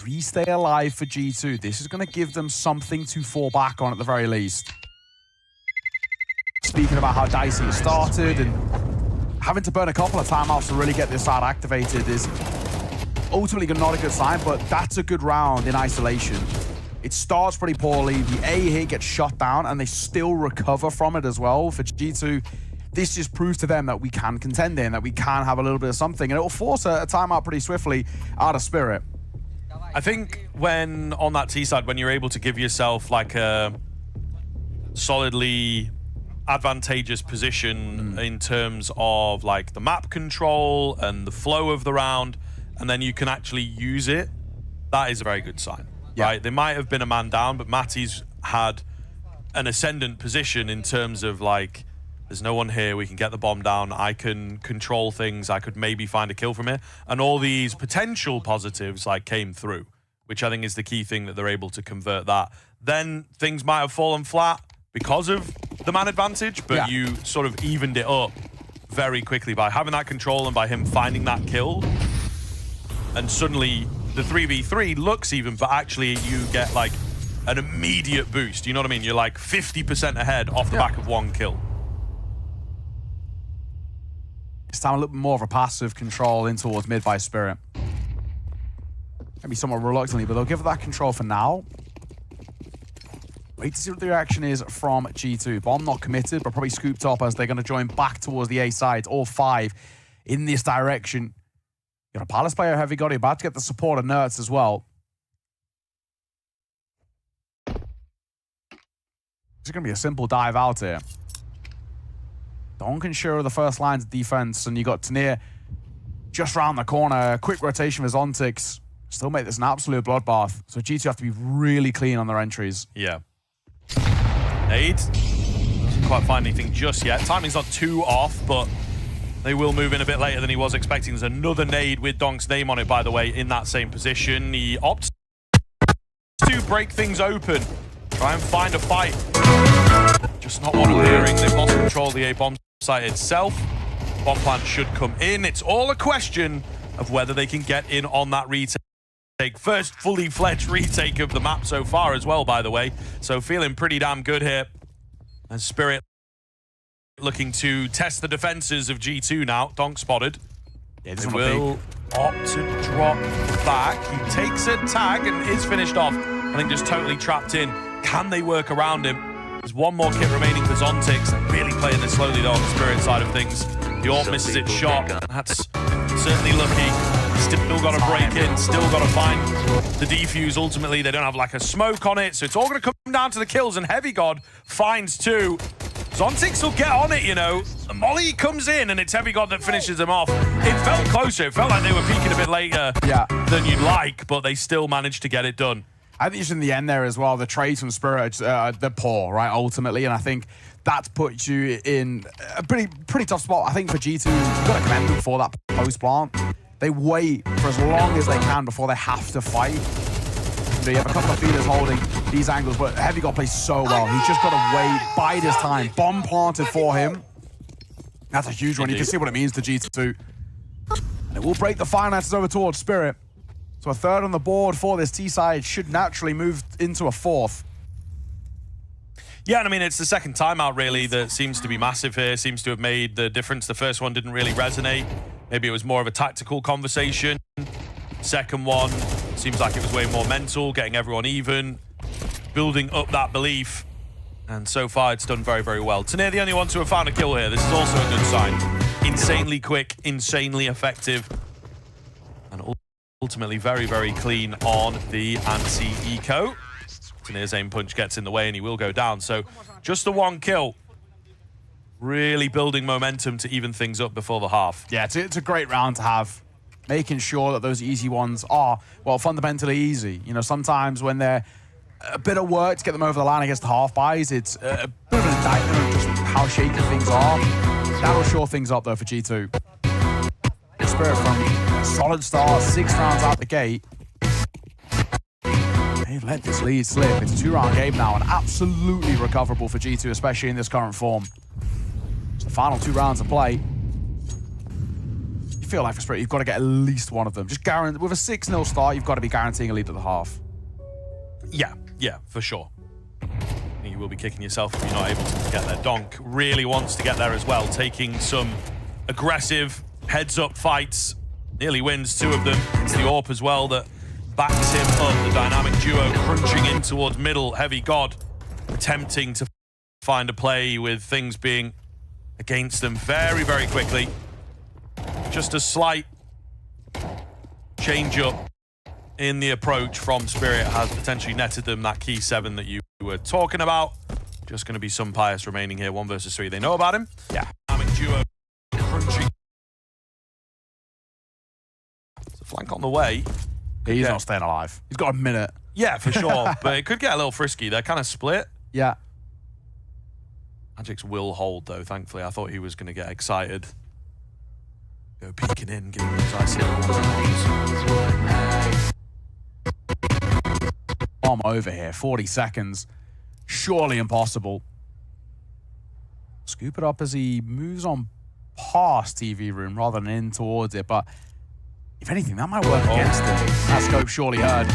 3 stay alive for G2. This is going to give them something to fall back on at the very least. Speaking about how dicey it started and having to burn a couple of timeouts to really get this side activated is ultimately not a good sign, but that's a good round in isolation. It starts pretty poorly. The A hit gets shut down and they still recover from it as well. For G2, this just proves to them that we can contend in, that we can have a little bit of something, and it will force a timeout pretty swiftly out of Spirit. I think when on that T side, when you're able to give yourself like a solidly advantageous position in terms of like the map control and the flow of the round, and then you can actually use it, that is a very good sign, right? They might have been a man down, but Matty's had an ascendant position in terms of like, there's no one here, we can get the bomb down, I can control things, I could maybe find a kill from it, and all these potential positives like came through, which I think is the key thing, that they're able to convert that. Then things might have fallen flat because of the man advantage, but you sort of evened it up very quickly by having that control and by him finding that kill. And suddenly the 3v3 looks even, but actually you get like an immediate boost. You know what I mean? You're like 50% ahead off the back of one kill. It's time a little bit more of a passive control in towards mid by Spirit. Maybe somewhat reluctantly, but they'll give it that control for now. Wait to see what the reaction is from G2. Bomb not committed, but probably scooped up as they're going to join back towards the A side. All 5 in this direction. You got a Palace player, Heavy God, about to get the support of Nerds as well. This is going to be a simple dive out here. Donk and Shiro the first lines of defense, and you got Tanir just round the corner. Quick rotation for Zontix. Still make this an absolute bloodbath. So G2 have to be really clean on their entries. Yeah. Nade. Doesn't quite find anything just yet. Timing's not too off, but they will move in a bit later than he was expecting. There's another nade with Donk's name on it, by the way, in that same position. He opts to break things open. Try and find a fight. Just not one appearing. They've lost control of the A bomb site itself. Bomb plant should come in. It's all a question of whether they can get in on that retake. First fully fledged retake of the map so far as well, by the way. So feeling pretty damn good here. And Spirit looking to test the defenses of G2 now. Donk spotted. Yeah, they will opt to drop back. He takes a tag and is finished off. I think just totally trapped in. Can they work around him? There's one more kit remaining for Zontix. They're really playing this slowly though on the Spirit side of things. The AWP misses its shot. That's certainly lucky. Still got to break in, still got to find the defuse. Ultimately, they don't have like a smoke on it, so it's all going to come down to the kills, and Heavy God finds 2. Zontix will get on it, you know. Molly comes in, and it's Heavy God that finishes them off. It felt closer. It felt like they were peaking a bit later than you'd like, but they still managed to get it done. I think just in the end there as well, the trades from Spirit, they're poor, right, ultimately, and I think that puts you in a pretty tough spot. I think for G2, you've got to commend them for that post-plant. They wait for as long as they can before they have to fight. So you have a couple of feeders holding these angles, but Heavy God plays so well. He's just got to wait, bide his time. Bomb planted for him. That's a huge one. You can see what it means to G2. And it will break the finances over towards Spirit. So a third on the board for this T side should naturally move into a 4th. Yeah, and I mean, it's the second timeout really that seems to be massive here, seems to have made the difference. The first one didn't really resonate. Maybe it was more of a tactical conversation. Second one seems like it was way more mental, getting everyone even, building up that belief. And so far, it's done very, very well. Tanir, the only one to have found a kill here. This is also a good sign. Insanely quick, insanely effective. And ultimately very, very clean on the anti-eco. Tanir's aim punch gets in the way and he will go down. So just the 1 kill. Really building momentum to even things up before the half. Yeah, it's a great round to have. Making sure that those easy ones are, well, fundamentally easy. You know, sometimes when they're a bit of work to get them over the line against the half buys, it's a bit of an indictment of just how shaky things are. That'll shore things up though for G2. Spirit from a solid start, 6 rounds out the gate. They've let this lead slip. It's a 2-round game now and absolutely recoverable for G2, especially in this current form. It's the final 2 rounds of play. You feel like for Spirit, you've got to get at least one of them. Just guarantee with a 6-0 start, you've got to be guaranteeing a lead at the half. Yeah, for sure. You will be kicking yourself if you're not able to get there. Donk really wants to get there as well, taking some aggressive heads-up fights. Nearly wins 2 of them. It's the AWP as well that backs him up. The dynamic duo crunching in towards middle. Heavy God attempting to find a play with things being against them very, very quickly. Just a slight change up in the approach from Spirit has potentially netted them that key 7 that you were talking about. Just going to be some Pius remaining here, 1 versus 3. They know about him. Yeah. Dynamic duo crunching. There's a flank on the way. He's not staying alive. He's got a minute. Yeah, for sure. But it could get a little frisky. They're kind of split. Yeah. Magic's will hold, though, thankfully. I thought he was going to get excited. Go peeking in, giving him his icy Bomb over here, 40 seconds. Surely impossible. Scoop it up as he moves on past TV room rather than in towards it, but if anything, that might work against him. That scope surely heard.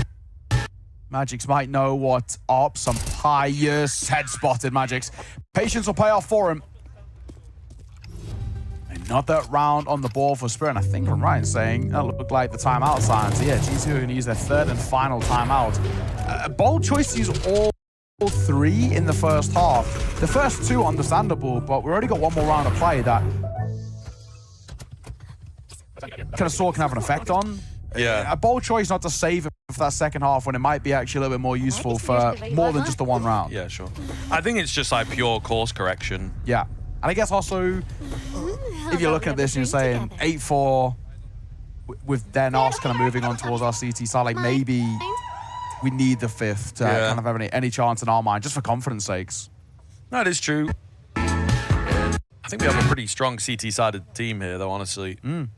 Magics might know what's up. Some pious head spotted Magics. Patience will pay off for him. Another round on the ball for Spirit. And I think I'm right in saying that looked like the timeout sign. So yeah, G2 are going to use their 3rd and final timeout. A bold choice to use all 3 in the first half. The first 2 understandable, but we've already got 1 more round of play that kind of can have an effect on. Yeah. A bold choice not to save it for that second half when it might be actually a little bit more useful for more than just the 1 round. Yeah, sure. I think it's just like pure course correction. Yeah. And I guess also, if you're looking at this and you're saying 8-4 with their NAS kind of moving on towards our CT side, like maybe we need the 5th to kind of have any chance in our mind, just for confidence sakes. That is true. I think we have a pretty strong CT-sided team here, though, honestly. So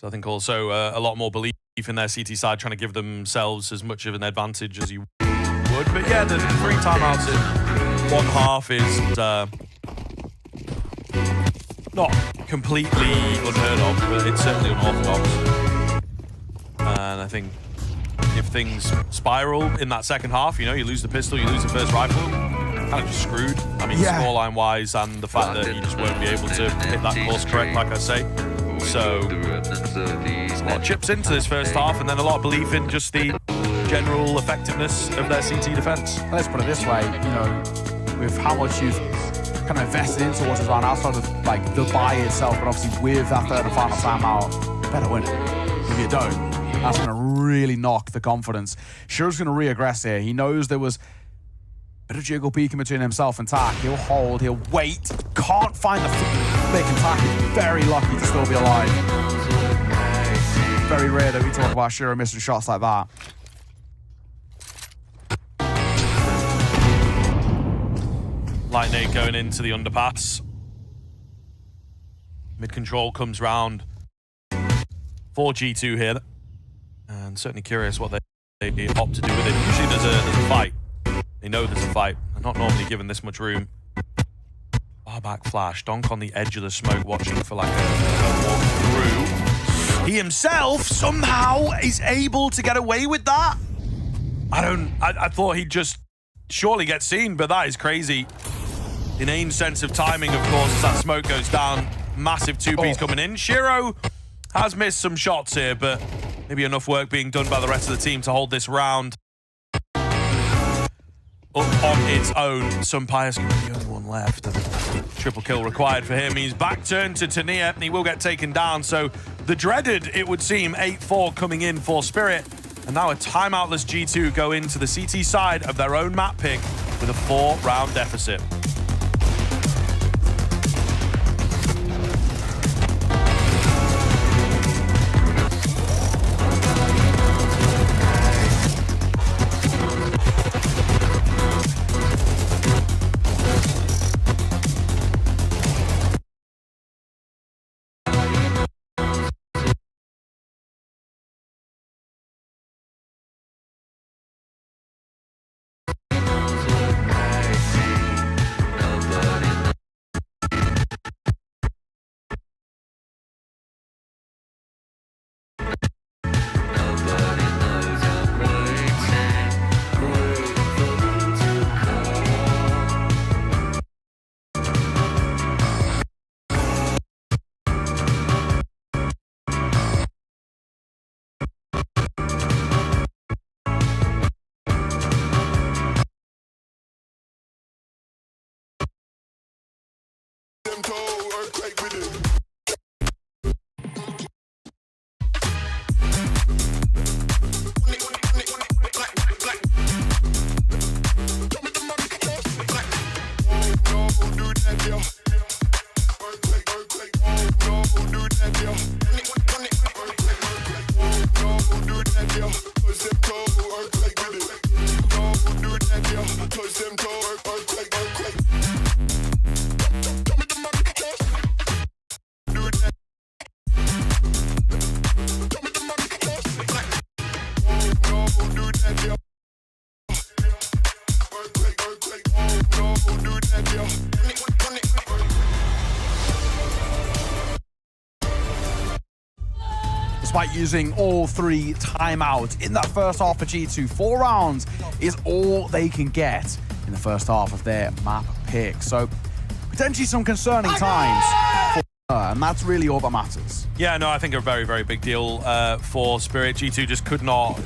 I think also a lot more belief in their CT side, trying to give themselves as much of an advantage as you would. But yeah, the 3 timeouts in 1 half is not completely unheard of, but it's certainly unorthodox. And I think if things spiral in that second half, you know, you lose the pistol, you lose the first rifle, kind of just screwed. I mean, scoreline-wise, and the fact that you just won't be able to hit that course correct, like I say. So, a lot of chips into this first half, and then a lot of belief in just the general effectiveness of their CT defense. Let's put it this way, you know, with how much you've kind of invested into what's around outside of like the buy itself, but obviously with that 3rd and final timeout, you better win it. If you don't, that's going to really knock the confidence. Shiro's going to re-aggress here. He knows there was a bit of jiggle peeking between himself and Tak. He'll hold, he'll wait, can't find the pick, and Tak is very lucky to still be alive. Very rare that we talk about Shiro missing shots like that. Lightning going into the underpass. Mid-control comes round for G2 here. And certainly curious what they opt to do with it. Usually there's a fight. They know there's a fight. They're not normally given this much room. Far back flash. Donk on the edge of the smoke watching for like a walk through. He himself somehow is able to get away with that. I thought he'd just surely get seen, but that is crazy. Inane sense of timing, of course, as that smoke goes down. Massive 2Ps coming in. Shiro has missed some shots here, but maybe enough work being done by the rest of the team to hold this round up on its own. Pius can be the only one left. Triple kill required for him. He's back turned to Tania, and he will get taken down. So the dreaded, it would seem, 8-4 coming in for Spirit. And now a timeoutless G2 go into the CT side of their own map pick with a 4-round deficit. Despite using all 3 timeouts in that first half for G2, 4 rounds is all they can get in the first half of their map pick. So potentially some concerning times for her, and that's really all that matters. Yeah, no, I think a very, very big deal for Spirit. G2 just could not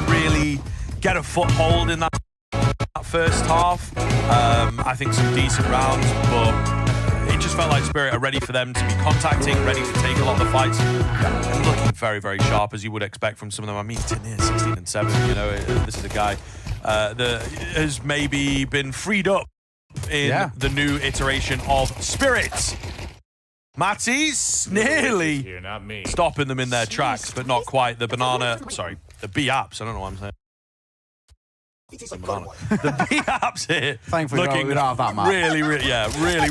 really get a foothold in that first half. I think some decent rounds, but it just felt like Spirit are ready for them to be contacting, ready to take a lot of the fights. And looking very, very sharp, as you would expect from some of them. I mean, Tanir, 16-7, you know, this is a guy that has maybe been freed up in the new iteration of Spirit. Matty's nearly stopping them in their tracks, but not quite. The banana, sorry, the B-apps, I don't know what I'm saying. The B-apps here looking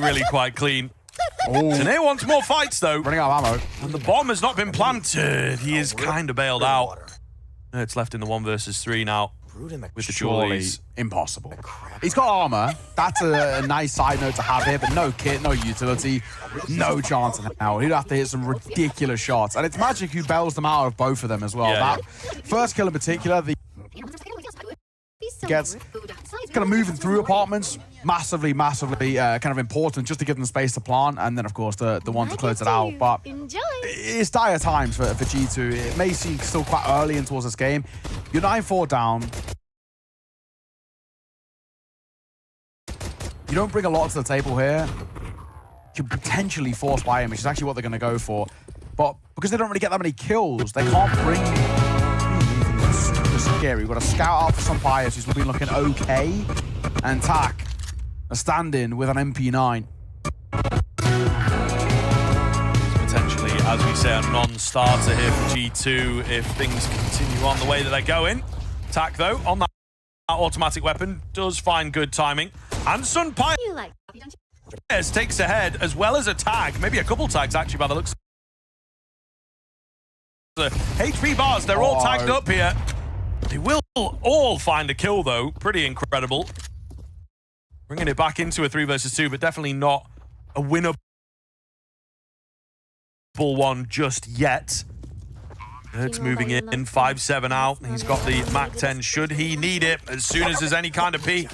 really quite clean. Tanir wants more fights though. Running out of ammo. And the bomb has not been planted. He is kind of bailed out. It's left in the 1 versus 3 now with the Jollies. Impossible. He's got armor. That's a nice side note to have here, but no kit, no utility, no chance in hell. He'd have to hit some ridiculous shots. And it's Magic who bails them out of both of them as well. That first kill in particular, the gets kind of moving through apartments, massively kind of important just to give them space to plant, and then of course the one to close it out. But it's dire times for G2. It may seem still quite early in towards this game. You're 9-4 down. You don't bring a lot to the table here. You can potentially force buy him, which is actually what they're going to go for. But because they don't really get that many kills, they can't bring scary. We've got a scout out for some Pius who's been looking okay, and Tak a stand-in with an MP9. Potentially, as we say, a non-starter here for G2 if things continue on the way that they're going. Tak, though, on that automatic weapon, does find good timing. And Sun Pius takes ahead, as well as a tag, maybe a couple tags actually by the looks. The HP bars, they're all tagged up here. They will all find a kill, though. Pretty incredible. Bringing it back into a 3 versus 2, but definitely not a winnable one just yet. It's moving in, 5-7 out. He's got the MAC-10 should he need it. As soon as there's any kind of peek,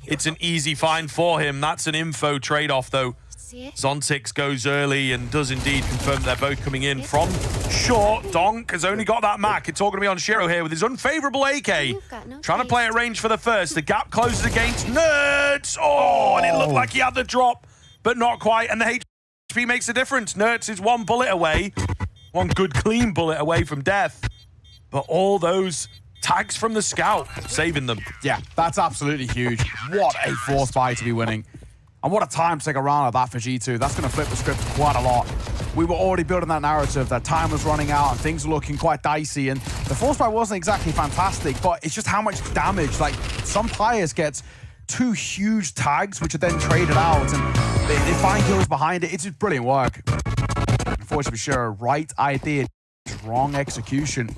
it's an easy find for him. That's an info trade-off, though. Zontix goes early and does indeed confirm they're both coming in from short. Donk has only got that Mac. It's all going to be on Shiro here with his unfavorable AK. Trying to play at range for the first. The gap closes against Nerds. Oh, and it looked like he had the drop, but not quite. And the HP makes a difference. Nerds is 1 bullet away. 1 good, clean bullet away from death. But all those tags from the scout, saving them. Yeah, that's absolutely huge. What a force buy to be winning. And what a time to take a round of that for G2. That's going to flip the script quite a lot. We were already building that narrative that time was running out and things were looking quite dicey. And the force buy wasn't exactly fantastic, but it's just how much damage. Like, some players get 2 huge tags, which are then traded out, and they find kills behind it. It's just brilliant work. Unfortunately, sure, right idea, wrong execution.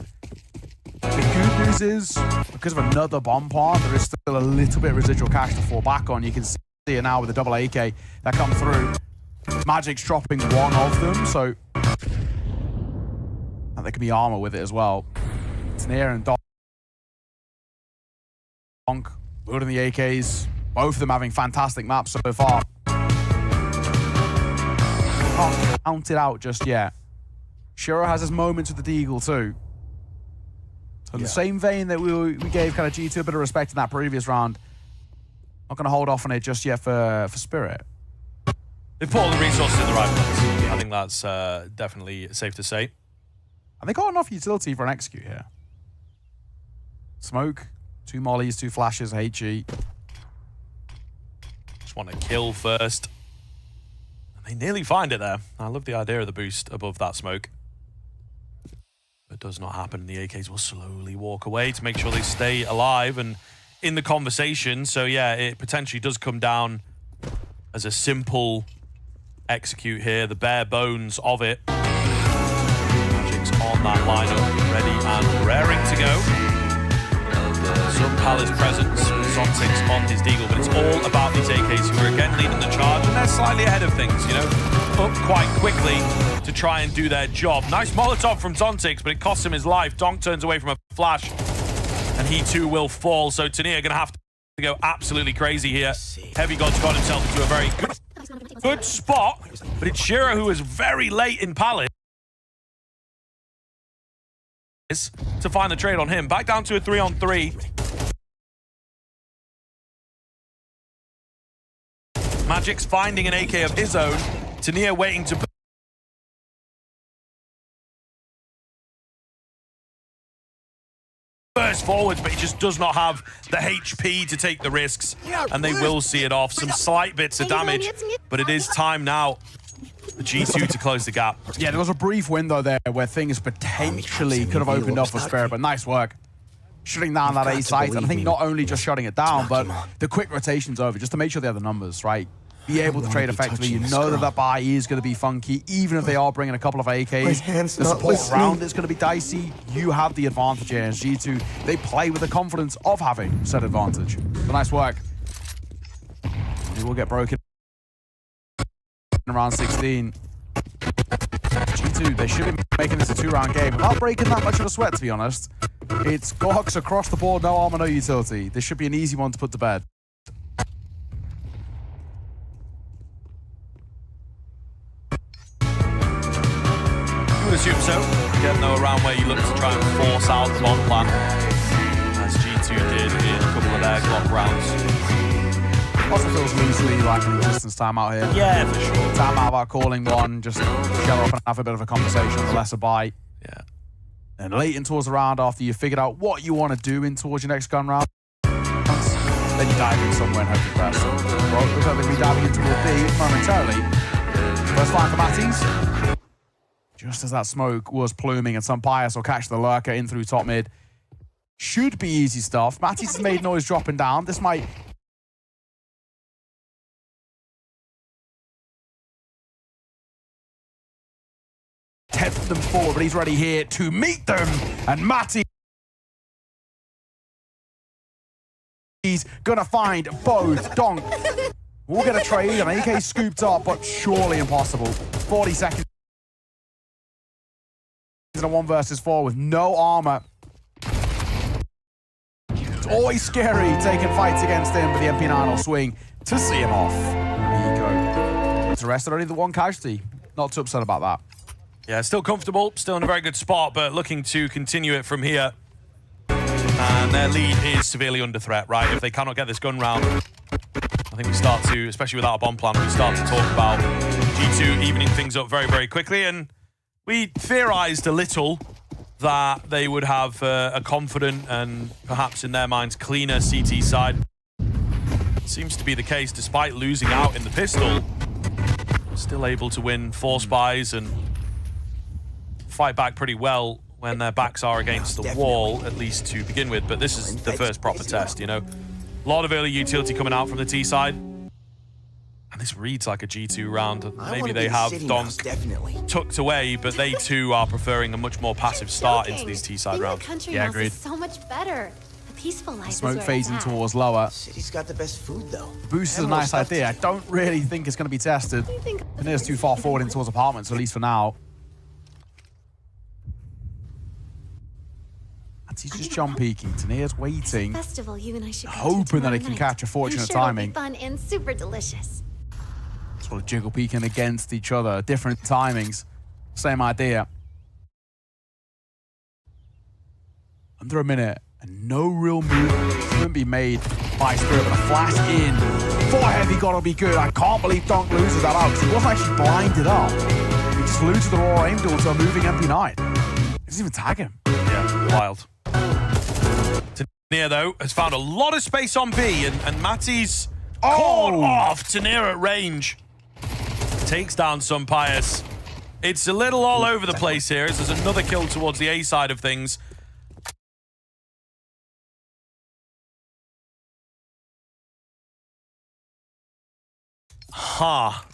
The good news is, because of another bomb plant, there is still a little bit of residual cash to fall back on. You can see it now with the double AK that come through. Magic's dropping 1 of them, so and there can be armor with it as well. Tanir and Donk building the AKs, both of them having fantastic maps so far. Can't count it out just yet. Shiro has his moments with the Deagle too. So in the same vein that we gave kind of G2 a bit of respect in that previous round, not going to hold off on it just yet for Spirit. They put all the resources in the right place. I think that's definitely safe to say. And they got enough utility for an execute here. Smoke, 2 mollies, 2 flashes, HE. Just want to kill first. And they nearly find it there. I love the idea of the boost above that smoke. But it does not happen. The AKs will slowly walk away to make sure they stay alive and in the conversation. So yeah, it potentially does come down as a simple execute here, the bare bones of it. Magic's on that lineup, ready and raring to go. Some Palace presence, Zontic's on his deagle, but it's all about these AKs who are again leading the charge, and they're slightly ahead of things, you know, up quite quickly to try and do their job. Nice Molotov from Zontic, but it costs him his life. Donk turns away from a flash, and he too will fall. So Tania gonna have to go absolutely crazy here. Heavy God's got himself into a very good spot, but it's Shiro who is very late in Palace to find the trade on him. Back down to a 3-on-3. Magic's finding an AK of his own. Tania waiting to burst forwards, but he just does not have the HP to take the risks, and they will see it off. Some slight bits of damage, but it is time now for G2 to close the gap. Yeah, there was a brief window there where things potentially could have opened up for Spirit, but nice work. Shutting down that A site, and I think not only just shutting it down, but the quick rotations over, just to make sure they have the numbers, right? Be able to trade effectively. You know that buy is going to be funky, even if they are bringing a couple of AKs. The support around it's going to be dicey. You have the advantage here as G2. They play with the confidence of having said advantage. But nice work. It will get broken in round 16. G2, they should be making this a 2-round game without breaking that much of a sweat, to be honest. It's Gox across the board, no armor, no utility. This should be an easy one to put to bed. I would assume so. Again, though, around where you look to try and force out the bomb plan, as G2 did in a couple of their Glock rounds. Also feels loosely like an resistance timeout here. Yeah, for sure. Timeout about calling one, just shut up and have a bit of a conversation on the lesser buy. Yeah. And late in towards the round, after you've figured out what you want to do in towards your next gun round, then you dive in somewhere and hope for the best. Well, looks like they'll be diving into Wall B momentarily. First line for Matties. Just as that smoke was pluming and some Pius will catch the lurker in through top mid. Should be easy stuff. Matties has made noise dropping down. This might tempt them forward, but he's ready here to meet them. And Matties he's gonna find both. Donk will get a trade, and AK scooped up, but surely impossible. 40 seconds in a 1 versus 4 with no armor. It's always scary taking fights against him, but the MP9 will swing to see him off. Nico. It's arrested only the 1 casualty. Not too upset about that. Yeah, still comfortable, still in a very good spot, but looking to continue it from here. And their lead is severely under threat, right? If they cannot get this gun round, I think we start to, especially without a bomb plan, we start to talk about G2 evening things up very, very quickly. And we theorized a little that they would have a confident and perhaps in their minds cleaner CT side. Seems to be the case despite losing out in the pistol. Still able to win 4 spies and fight back pretty well when their backs are against the wall, at least to begin with. But this is the first proper test, you know. A lot of early utility coming out from the T side. And this reads like a G2 round. Maybe they have Donk tucked away, but they too are preferring a much more passive start into these T side rounds. Yeah, agreed. So much better. A peaceful life. Smoke phasing towards lower. City's got the best food though. Boost is a nice idea. I don't really think it's going to be tested. Tania's too far forward in towards apartments, at least for now. And he's just jump peeking. Tania's waiting, hoping that he can catch a fortunate timing. Fun and super delicious. Sort of jiggle peeking against each other, different timings, same idea. Under a minute, and no real move can be made by Spirit, but a flash in. For Heavy gotta be good. I can't believe Donk loses that out because he wasn't actually blinded up. He just loses the raw aim duel to a moving MP9. He doesn't even tag him. Yeah, wild. Tania, though, has found a lot of space on B, and Matty's caught off Tania at range. Takes down Sunpius. It's a little all over the place here as there's another kill towards the A side of things.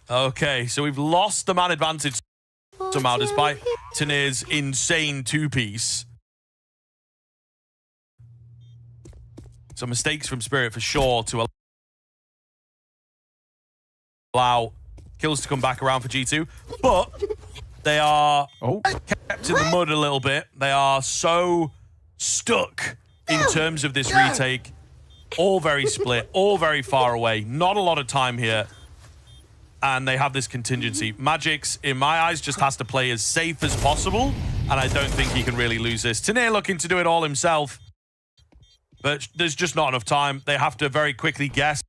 Okay, so we've lost the man advantage somehow despite Tania's insane two-piece. Some mistakes from Spirit for sure to allow kills to come back around for G2, but they are kept in the mud a little bit. They are so stuck in terms of this retake. All very split, all very far away. Not a lot of time here. And they have this contingency. Magix, in my eyes, just has to play as safe as possible, and I don't think he can really lose this. Tania looking to do it all himself, but there's just not enough time. They have to very quickly guess.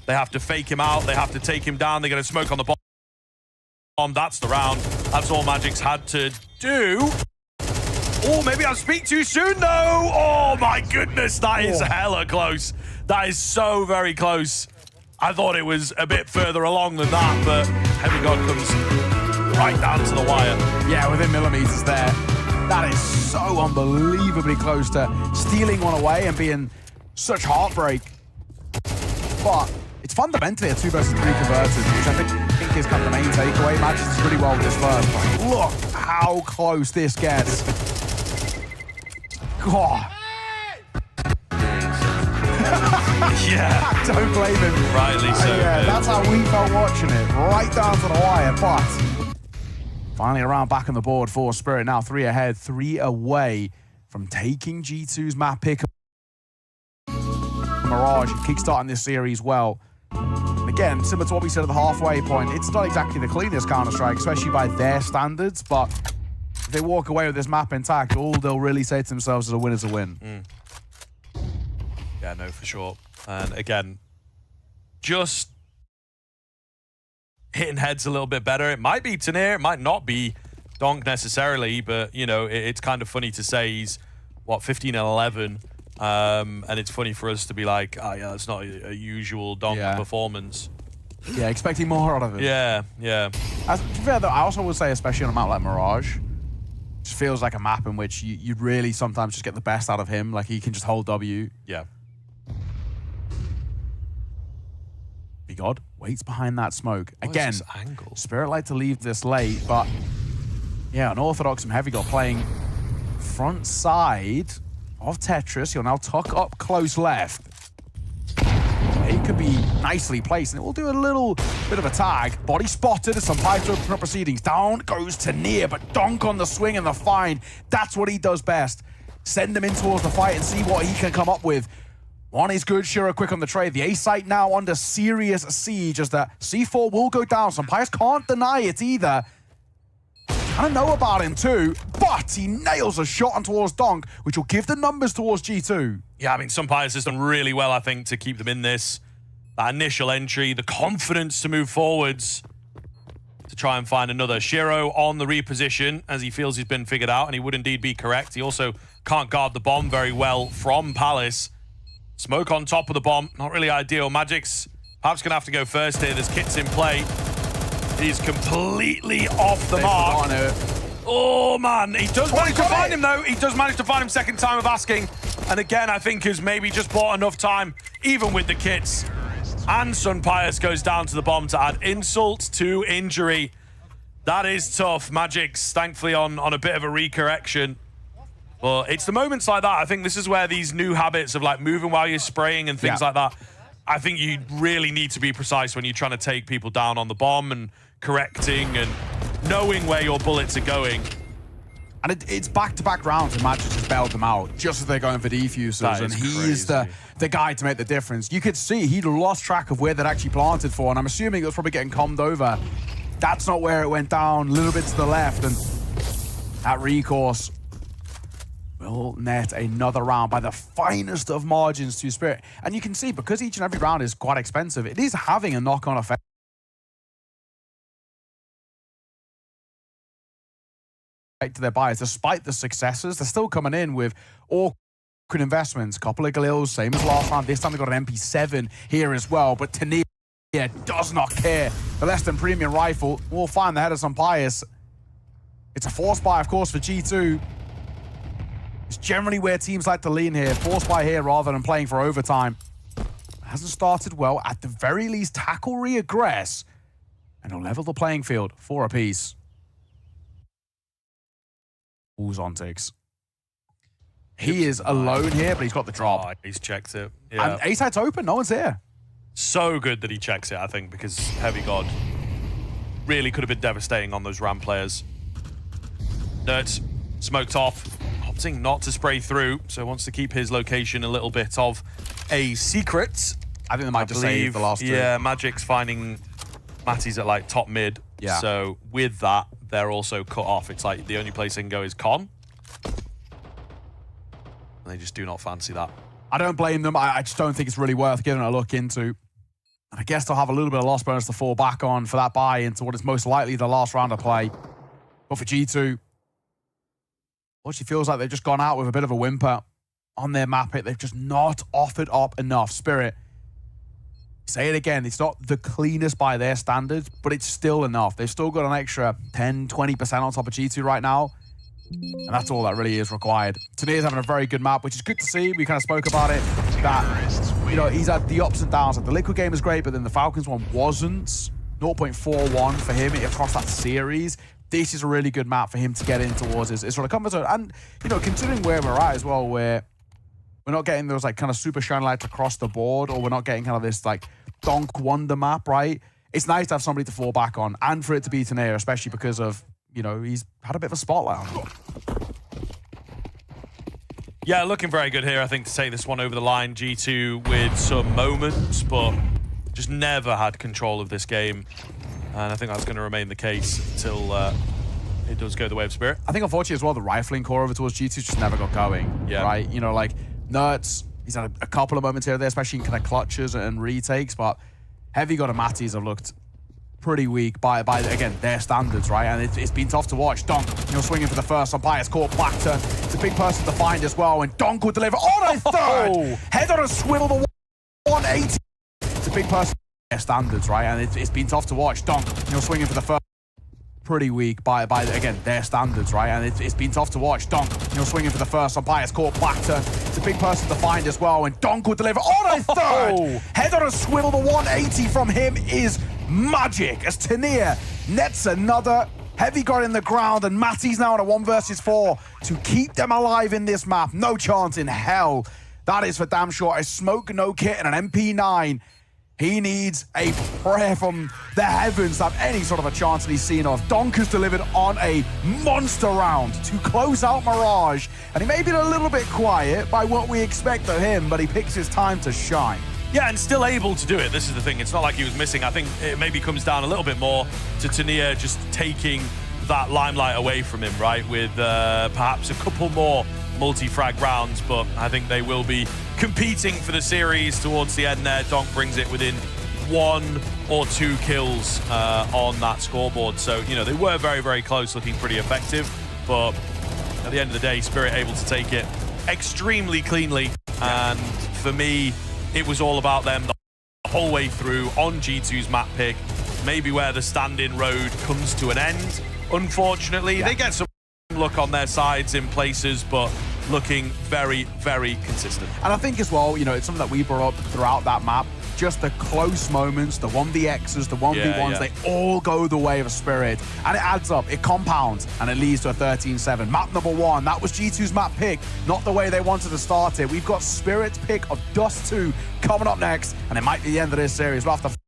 They have to fake him out. They have to take him down. They're going to smoke on the bomb. That's the round. That's all Magix had to do. Oh, maybe I speak too soon, though. Oh, my goodness. That is hella close. That is so very close. I thought it was a bit further along than that, but Heavy God comes right down to the wire. Yeah, within millimeters there. That is so unbelievably close to stealing one away and being such heartbreak. But it's fundamentally a 2 versus 3 converted, which I think is kind of the main takeaway. Matches really well with this first, but look how close this gets. God. Yeah. Don't blame him. Rightly so. Yeah, that's how we felt watching it. Right down to the wire, but finally around back on the board for Spirit. Now 3 ahead, 3 away from taking G2's map pick. Mirage kickstarting this series well. Again, similar to what we said at the halfway point, it's not exactly the cleanest Counter-Strike, especially by their standards, but if they walk away with this map intact, all they'll really say to themselves is a win is a win. Yeah, no, for sure. And again, just hitting heads a little bit better. It might be Tania, it might not be Donk necessarily, but, you know, it's kind of funny to say he's, what, 15 and 11, and it's funny for us to be like, oh, yeah, that's not a usual Donk performance. Yeah, expecting more out of it. Yeah, yeah. As, to be fair, though, I also would say, especially on a map like Mirage, it just feels like a map in which you'd really sometimes just get the best out of him. Like, he can just hold W. Yeah. God waits behind that smoke. Again, angle? Spirit like to leave this late, but yeah, Unorthodox and Heavy God playing front side of Tetris. He'll now tuck up close left. It could be nicely placed, and it will do a little bit of a tag. Body spotted as some pipes open up proceedings. Down goes Tania, but Donk on the swing and the find. That's what he does best. Send him in towards the fight and see what he can come up with. One is good, Shiro quick on the trade. The A site now under serious siege as the C4 will go down. Sunpius can't deny it either. I don't know about him too, but he nails a shot on towards Donk, which will give the numbers towards G2. Yeah, I mean, Sunpius has done really well, I think, to keep them in this. That initial entry, the confidence to move forwards to try and find another. Shiro on the reposition as he feels he's been figured out, and he would indeed be correct. He also can't guard the bomb very well from Palace. Smoke on top of the bomb, not really ideal. Magix perhaps going to have to go first here. There's kits in play. He's completely off the mark. Oh, man. He does manage to find him, though. He does manage to find him second time of asking. And again, I think has maybe just bought enough time, even with the kits. And Sunpius goes down to the bomb to add insult to injury. That is tough. Magix, thankfully, on a bit of a recorrection. Well, it's the moments like that. I think this is where these new habits of like moving while you're spraying and things like that, I think you really need to be precise when you're trying to take people down on the bomb and correcting and knowing where your bullets are going. And it's back-to-back rounds and Magix has bailed them out just as they're going for defusers, and he's the guy to make the difference. You could see he'd lost track of where they'd actually planted for, and I'm assuming it was probably getting combed over. That's not where it went down, a little bit to the left, and that recourse will net another round by the finest of margins to Spirit. And you can see, because each and every round is quite expensive, it is having a knock-on effect to their buyers. Despite the successes, they're still coming in with awkward investments. Couple of Galils, same as last round. This time they got an MP7 here as well, but Tania does not care. The less than premium rifle will find the head of some pious. It's a force buy, of course, for G2. It's generally where teams like to lean here. Force buy here rather than playing for overtime. Hasn't started well. At the very least, tackle re-aggress. And he'll level the playing field for a piece. Who's on Tiggs? He is alone here, but he's got the drop. Oh, he's checked it. Yeah. And A-side's open, no one's here. So good that he checks it, I think, because Heavy God really could have been devastating on those Ram players. Nerds smoked off, opting not to spray through, so wants to keep his location a little bit of a secret. I think they might just save the last two. Yeah, Magic's finding Matty's at like top mid. Yeah. So with that, they're also cut off. It's like the only place they can go is Con. And they just do not fancy that. I don't blame them. I just don't think it's really worth giving a look into. And I guess they'll have a little bit of loss bonus to fall back on for that buy into what is most likely the last round of play. But for G2, well, she feels like they've just gone out with a bit of a whimper on their map pick. They've just not offered up enough. Spirit, say it again, it's not the cleanest by their standards, but it's still enough. They've still got an extra 10, 20% on top of G2 right now. And that's all that really is required. Tania's having a very good map, which is good to see. We kind of spoke about it. That, you know, he's had the ups and downs. Like the Liquid game is great, but then the Falcons one wasn't. 0.41 for him across that series. This is a really good map for him to get in towards his sort of comfort zone. And, you know, considering where we're at as well, where we're not getting those, like, kind of super shiny lights across the board, or we're not getting kind of this, like, donk wonder map, right? It's nice to have somebody to fall back on, and for it to be Tania, especially because of, you know, he's had a bit of a spotlight on him. Yeah, looking very good here, I think, to take this one over the line. G2 with some moments, but just never had control of this game. And I think that's going to remain the case until it does go the way of Spirit. I think, unfortunately, as well, the rifling core over towards G2 just never got going, right? You know, like, Nerds, he's had a couple of moments here or there, especially in kind of clutches and retakes, but Heavy God and Matties have looked pretty weak by again, their standards, right? And it's been tough to watch. Donk, you know, swinging for the first on Pius, caught Blackton. It's a big person to find as well, and Donk will deliver on a third! Head on a swivel, the 180. It's a big person, their standards, right? And it's been tough to watch. Donk, you know, swinging for the first, pretty weak by again, their standards, right? And it's been tough to watch. Donk, you know, swinging for the first on Pius, caught Blackton. It's a big person to find as well, and Donk will deliver on a third! Head on a swivel, the 180 from him is magic as Tania nets another. Heavy got in the ground, and Matty's now on a 1 versus 4 to keep them alive in this map. No chance in hell. That is for damn sure. A smoke, no kit, and an MP9. He needs a prayer from the heavens to have any sort of a chance that he's seen of. Donk has delivered on a monster round to close out Mirage, and he may be a little bit quiet by what we expect of him, but he picks his time to shine. Yeah, and still able to do it. This is the thing. It's not like he was missing. I think it maybe comes down a little bit more to Tania just taking that limelight away from him, right? With perhaps a couple more multi-frag rounds, but I think they will be competing for the series towards the end there. Donk brings it within 1 or 2 kills on that scoreboard. So, you know, they were very, very close, looking pretty effective. But at the end of the day, Spirit able to take it extremely cleanly. And for me, it was all about them the whole way through on G2's map pick. Maybe where the stand-in road comes to an end, unfortunately. They get some luck on their sides in places, but looking very, very consistent. And I think as well, you know, it's something that we brought up throughout that map. Just the close moments, the 1vx's, the 1v1s, they all go the way of Spirit. And it adds up, it compounds, and it leads to a 13-7. Map number 1, that was G2's map pick, not the way they wanted to start it. We've got Spirit's pick of Dust 2 coming up next, and it might be the end of this series. We'll have to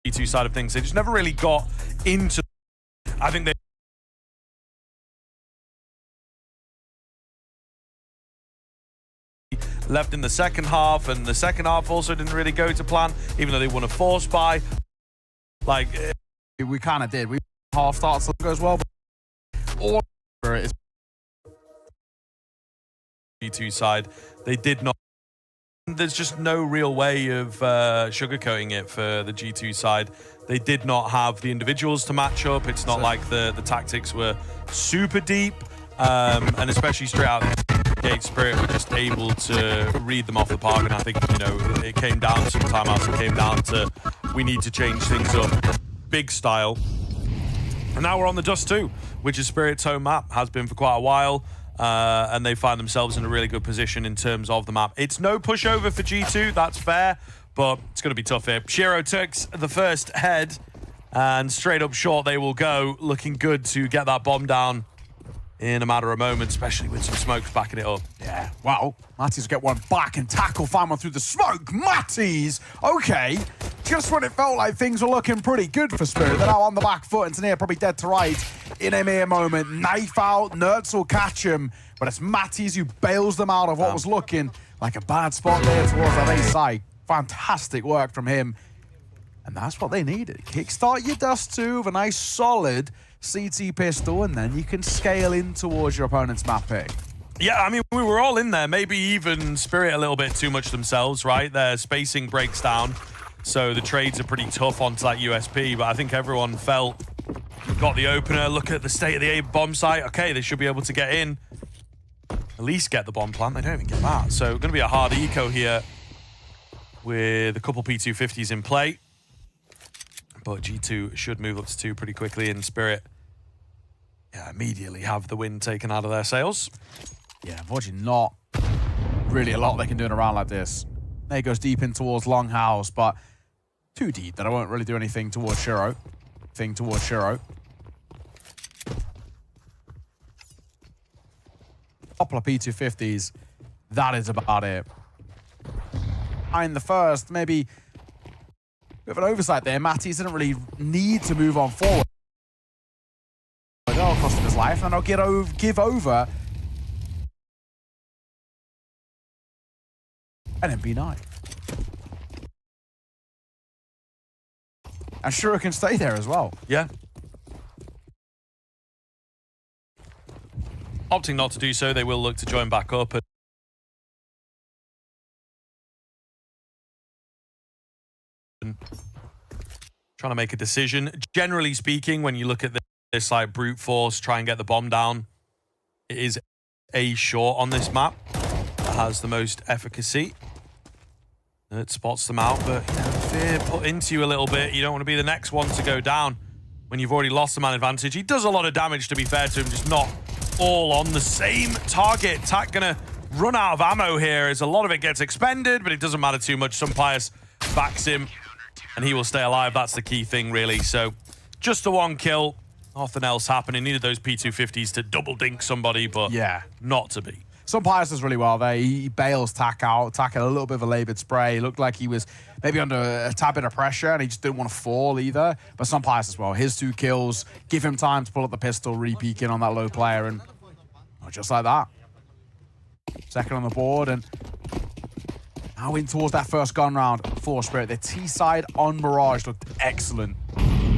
G2 side of things, they just never really got into, I think they left in the second half, and the second half also didn't really go to plan, even though they won a force buy. Like, we kind of did. We half starts as well, but all is G2 side. They did not. There's just no real way of sugarcoating it for the G2 side. They did not have the individuals to match up. It's not like the tactics were super deep, and especially straight out the gate, Spirit were just able to read them off the park. And I think, you know, it came down to some timeouts. It came down to we need to change things up, big style. And now we're on the Dust 2, which is Spirit's home map, has been for quite a while. And they find themselves in a really good position in terms of the map. It's no pushover for G2, that's fair, but it's going to be tough here. Shiro takes the first head, and straight up short they will go, looking good to get that bomb down in a matter of moments, especially with some smokes backing it up. Yeah, wow. Matties will get one back and tackle, find one through the smoke. Matties, okay. Just when it felt like things were looking pretty good for Spirit, they're now on the back foot, and Tania probably dead to right in a mere moment. Knife out, Nerds will catch him, but it's Matties who bails them out of what was looking like a bad spot there towards that A side. Fantastic work from him. And that's what they needed. Kickstart your Dust 2 with a nice solid CT pistol, and then you can scale in towards your opponent's map pick. Yeah, I mean, we were all in there. Maybe even Spirit a little bit too much themselves, right? Their spacing breaks down, so the trades are pretty tough onto that USP, but I think everyone felt, got the opener, look at the state of the A bomb site. Okay, they should be able to get in, at least get the bomb plant. They don't even get that. So going to be a hard eco here with a couple P250s in play. But G2 should move up to 2 pretty quickly, and Spirit immediately have the wind taken out of their sails. Yeah, unfortunately not really a lot they can do in a round like this. There goes deep in towards Longhouse, but too deep that I won't really do anything towards Shiro. Couple of P250s, that is about it. Behind the first, maybe bit of an oversight there. Matties didn't really need to move on forward. That'll cost him his life, and I'll give over an MB9. And Shiro can stay there as well. Yeah. Opting not to do so, they will look to join back up. Trying to make a decision. Generally speaking, when you look at this like brute force, try and get the bomb down, it is A short on this map that has the most efficacy. It spots them out, but you know, fear put into you a little bit. You don't want to be the next one to go down when you've already lost the man advantage. He does a lot of damage, to be fair to him, just not all on the same target. Tak gonna run out of ammo here as a lot of it gets expended, but it doesn't matter too much. Sunpius backs him, and he will stay alive. That's the key thing, really. So just the one kill, nothing else happening. Needed those P250s to double dink somebody, but yeah, not to be. Sunpius does really well there. He bails Tak out. Tak had a little bit of a laboured spray. He looked like he was maybe under a tad bit of pressure, and he just didn't want to fall either. But Sunpius as well. His 2 kills give him time to pull up the pistol, re-peek in on that low player, and just like that. Second on the board, and now in towards that first gun round for Spirit. The T side on Mirage looked excellent.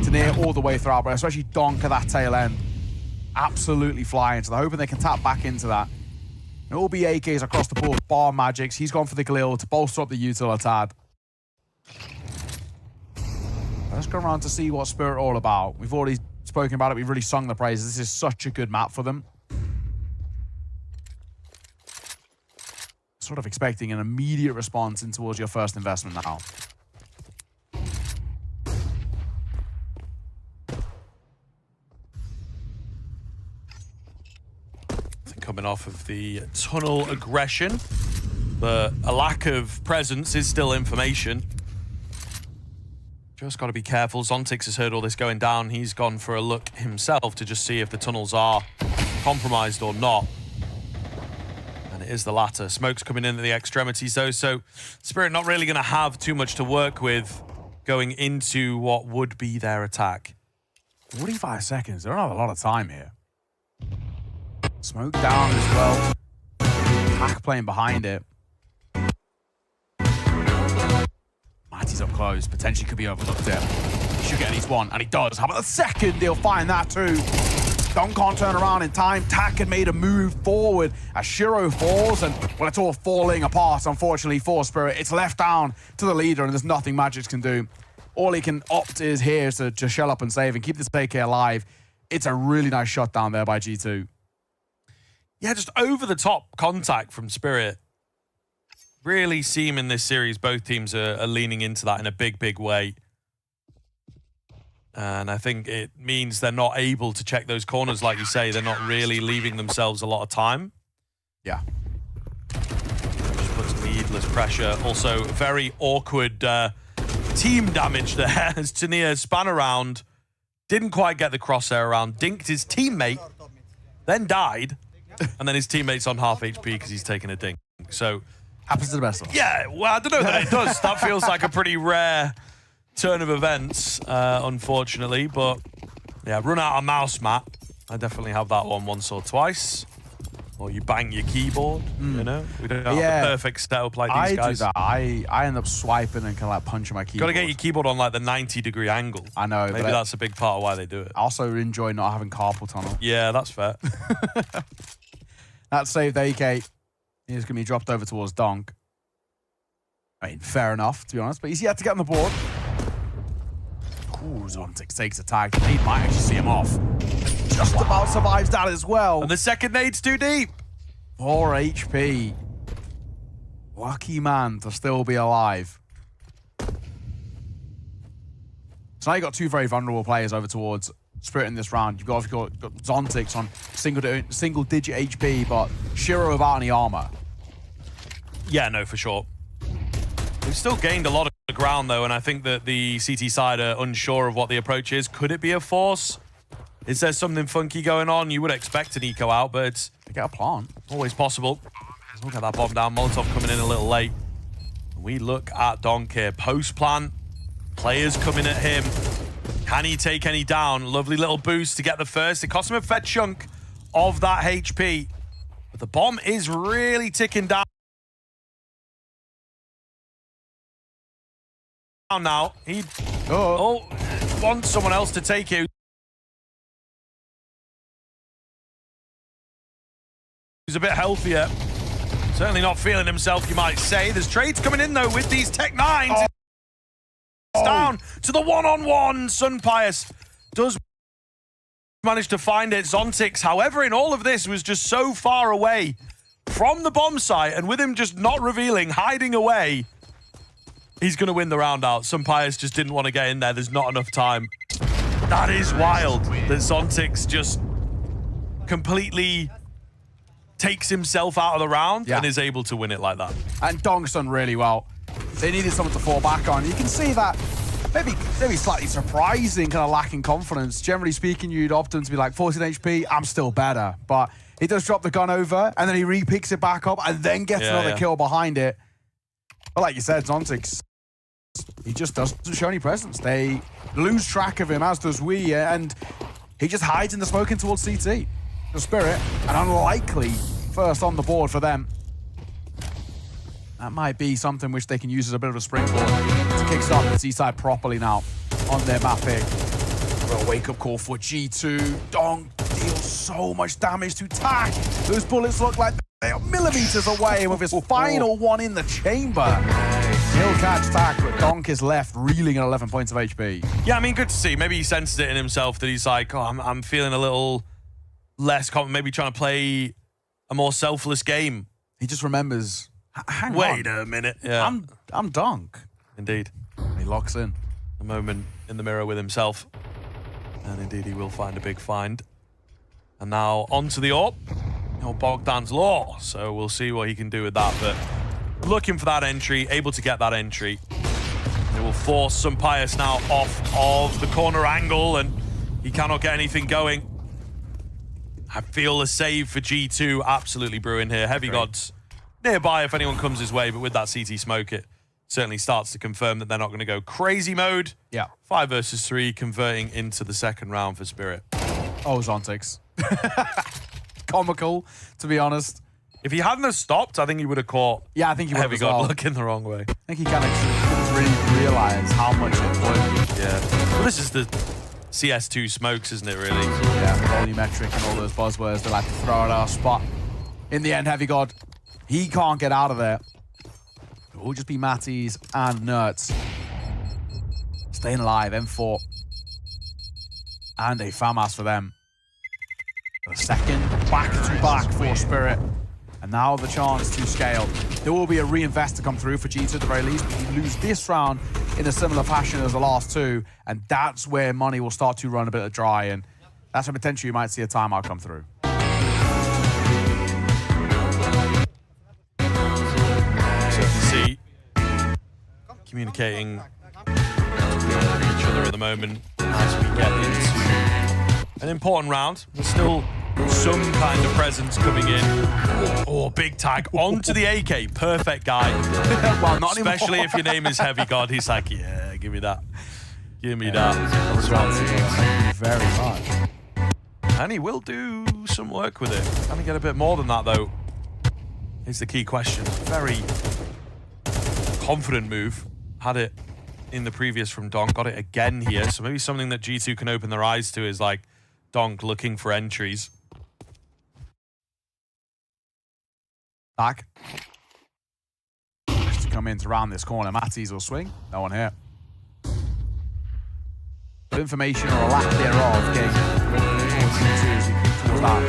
Tania all the way throughout, but especially Donk at that tail end. Absolutely flying. So they're hoping they can tap back into that. It will be AKs across the board, bar magics. He's gone for the Galil to bolster up the util a tad. Let's go around to see what Spirit are all about. We've already spoken about it. We've really sung the praises. This is such a good map for them. Sort of expecting an immediate response in towards your first investment now. Coming off of the tunnel aggression, but a lack of presence is still information. Just got to be careful. Zontix has heard all this going down. He's gone for a look himself to just see if the tunnels are compromised or not. And it is the latter. Smoke's coming in at the extremities though, so Spirit not really going to have too much to work with going into what would be their attack. 45 seconds. They don't have a lot of time here. Smoke down as well. Tak playing behind it. Matty's up close. Potentially could be overlooked there. He should get at least one, and he does. How about the second? He'll find that too. Don can't turn around in time. Tak had made a move forward as Shiro falls, and well, it's all falling apart, unfortunately, for Spirit. It's left down to the leader, and there's nothing Magic can do. All he can opt is here to just shell up and save and keep this AK alive. It's a really nice shot down there by G2. Yeah, just over-the-top contact from Spirit. Really seem in this series both teams are leaning into that in a big, big way. And I think it means they're not able to check those corners, like you say. They're not really leaving themselves a lot of time. Yeah. Just puts needless pressure. Also, very awkward team damage there as Tania spun around, didn't quite get the crosshair around, dinked his teammate, then died, and then his teammate's on half HP because he's taken a dink. So happens to the best of us. Yeah, well, I don't know that it does. That feels like a pretty rare turn of events, unfortunately. But yeah, run out of mouse map. I definitely have that one once or twice. Or you bang your keyboard, you know? We don't have the perfect setup like these guys. I do that. I end up swiping and kind of like punching my keyboard. Got to get your keyboard on like the 90-degree angle. I know. Maybe that's a big part of why they do it. I also enjoy not having carpal tunnel. Yeah, that's fair. That saved AK. He's going to be dropped over towards Donk. I mean, fair enough, to be honest, but he's yet to get on the board. Ooh, Zontix takes a tag. He might actually see him off. Just about survives that as well. And the second nade's too deep. 4 HP. Lucky man to still be alive. So now you've got two very vulnerable players over towards Spirit in this round. You've got Zontix on single digit HP, but Shiro without any armor. Yeah, no, for sure. We've still gained a lot of ground, though, and I think that the CT side are unsure of what the approach is. Could it be a force? Is there something funky going on? You would expect an eco out, but it's They get a plant. always possible. Look at that bomb down. Molotov coming in a little late. We look at Donk here. Post-plant. Players coming at him. Can he take any down? Lovely little boost to get the first. It cost him a fair chunk of that HP. But the bomb is really ticking down now. He wants someone else to take it. He's a bit healthier. Certainly not feeling himself, you might say. There's trades coming in, though, with these Tech 9s. It's down to the one-on-one. Sunpius does manage to find it. Zontix, however, in all of this, was just so far away from the bomb site, and with him just not revealing, hiding away, he's going to win the round out. Sunpius just didn't want to get in there. There's not enough time. That is wild that Zontix just completely takes himself out of the round and is able to win it like that. And Donk's done really well. They needed someone to fall back on. You can see that maybe slightly surprising, kind of lacking confidence. Generally speaking, you'd opt him to be like 14 HP, I'm still better. But he does drop the gun over, and then he re-picks it back up, and then gets another kill behind it. But like you said, Zontix, he just doesn't show any presence. They lose track of him, as does we, and he just hides in the smoke in towards CT. The Spirit, an unlikely first on the board for them. That might be something which they can use as a bit of a springboard to kickstart the C-side properly now on their map pick. A wake-up call for G2. Donk deals so much damage to Tak. Those bullets look like they are millimeters away with his final one in the chamber. He'll catch Tak, but Donk is left reeling at 11 points of HP. Yeah, I mean, good to see. Maybe he senses it in himself that he's like, oh, I'm feeling a little less confident, maybe trying to play a more selfless game. He just remembers, hang on. Wait a minute. Yeah. I'm Donk. Indeed. He locks in. A moment in the mirror with himself. And indeed, he will find a big find. And now onto the AWP. Bogdan's Law. So we'll see what he can do with that. But looking for that entry, able to get that entry. It will force Sunpius now off of the corner angle, and he cannot get anything going. I feel a save for G2 absolutely brewing here. Heavy Gods nearby if anyone comes his way, but with that CT smoke, it certainly starts to confirm that they're not going to go crazy mode. Yeah. 5 versus 3, converting into the second round for Spirit. Oh, Zontix. Comical, to be honest. If he hadn't have stopped, I think he would have caught I think he would Heavy as God well. looking the wrong way. I think he kind of didn't really realize how much it would. Yeah. Well, this is the CS2 smokes, isn't it, really? Yeah, volumetric and all those buzzwords they like to throw at us. But in the end, Heavy God, he can't get out of there. It will just be Matties and Nerds. Staying alive, M4. And a FAMAS for them. The second back-to-back for Spirit. And now the chance to scale. There will be a reinvest to come through for G2 at the very least, but you lose this round in a similar fashion as the last two, and that's where money will start to run a bit dry, and that's when potentially you might see a timeout come through. So you see, communicating with each other at the moment as we get into an important round. There's still some kind of presence coming in. Oh, big tag onto the AK. Perfect guy. Well, not Especially anymore. if your name is Heavy God. He's like, yeah, give me that. Give me that. Thank you very much. And he will do some work with it. Can he get a bit more than that, though? Here's the key question. Very confident move. Had it in the previous from Donk. Got it again here. So maybe something that G2 can open their eyes to is like Donk looking for entries. Back. Just to come in to round this corner. Matties will swing. No one here. But information or a lack thereof getting towards that.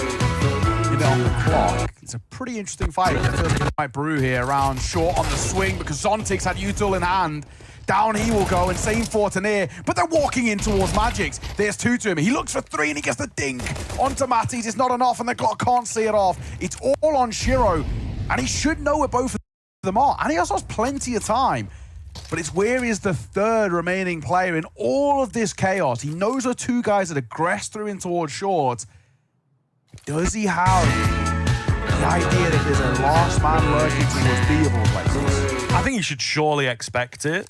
Get it on the clock. It's a pretty interesting fight. It feels like it might brew here around short on the swing because Zontic's had Util in hand. Down he will go, and same for Tanir, but they're walking in towards Magix. There's two to him. He looks for three, and he gets the dink onto Matties. It's not enough, and the clock can't see it off. It's all on Shiro, and he should know where both of them are, and he also has plenty of time. But it's where is the third remaining player in all of this chaos. He knows the two guys that aggressed through in towards short. Does he have the idea that there's a last man lurking towards B of all places? I think you should surely expect it.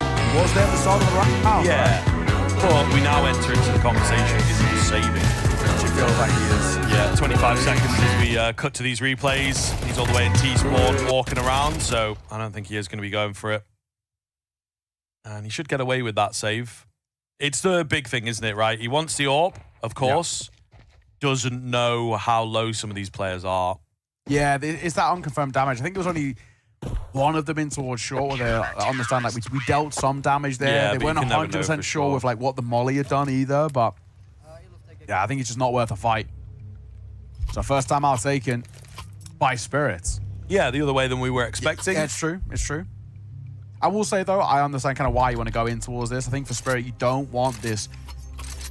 Was there at the start of the round? Yeah. Right? But we now enter into the conversation. Is he saving? Which it feels like he is. Yeah, 25 seconds as we cut to these replays. He's all the way in T-spawn, walking around, so I don't think he is going to be going for it. And he should get away with that save. It's the big thing, isn't it, right? He wants the AWP, of course. Yeah. Doesn't know how low some of these players are. Yeah, it's that unconfirmed damage. I think there was only one of them in towards short where they understand like we dealt some damage there. Yeah, they weren't 100% sure with like what the molly had done either, but yeah, I think it's just not worth a fight. So first time out taken by Spirits. Yeah, the other way than we were expecting. Yeah, it's true. It's true. I will say though, I understand kind of why you want to go in towards this. I think for Spirit, you don't want this,